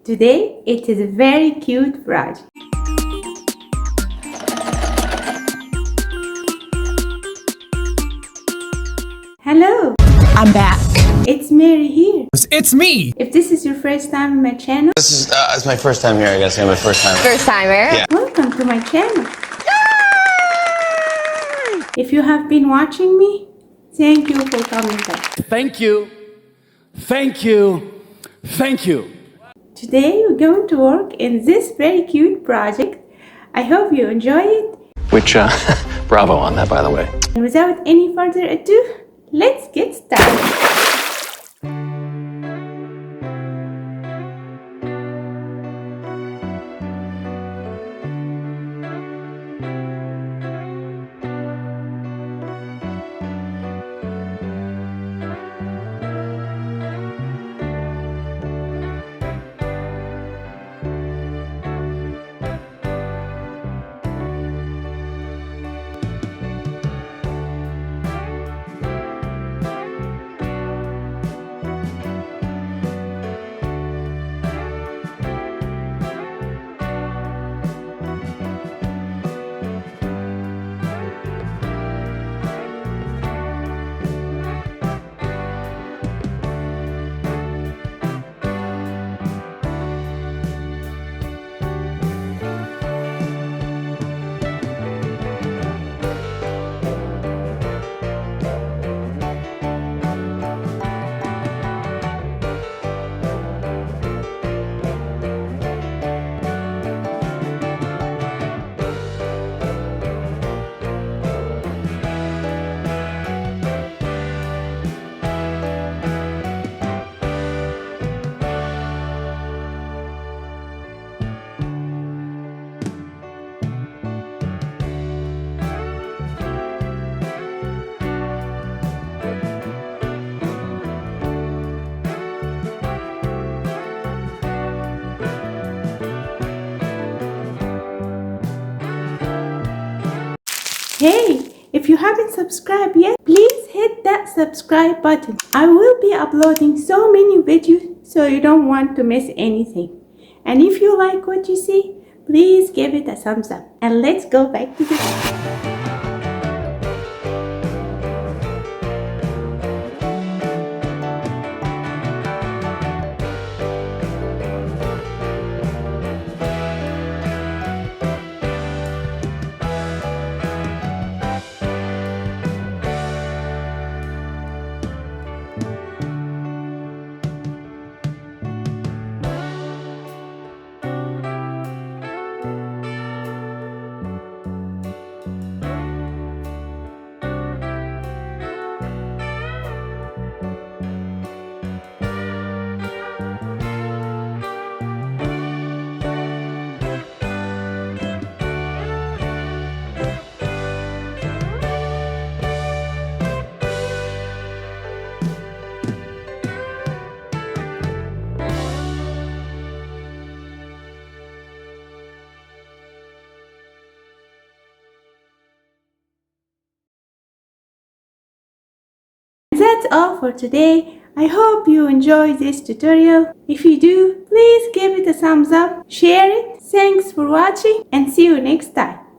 Today it is a very cute project. Hello, I'm back. it's Mary here. It's me. If this is your first time on my channel, This is it's my first time here, I guess. Yeah, my first time. First timer? Yeah. welcome to my channel. If you have been watching me, thank you for coming back. Thank you. Thank you. Thank you. Today we're going to work in this very cute project. I hope you enjoy it. Which, bravo on that, by the way. And without any further ado, let's get started. Hey, if you haven't subscribed yet, please hit that subscribe button. I will be uploading so many videos, so you don't want to miss anything. And if you like what you see, please give it a thumbs up. And let's go back to the video. That's all for today. I hope you enjoyed this tutorial. If you do, please give it a thumbs up, share it. Thanks for watching and see you next time.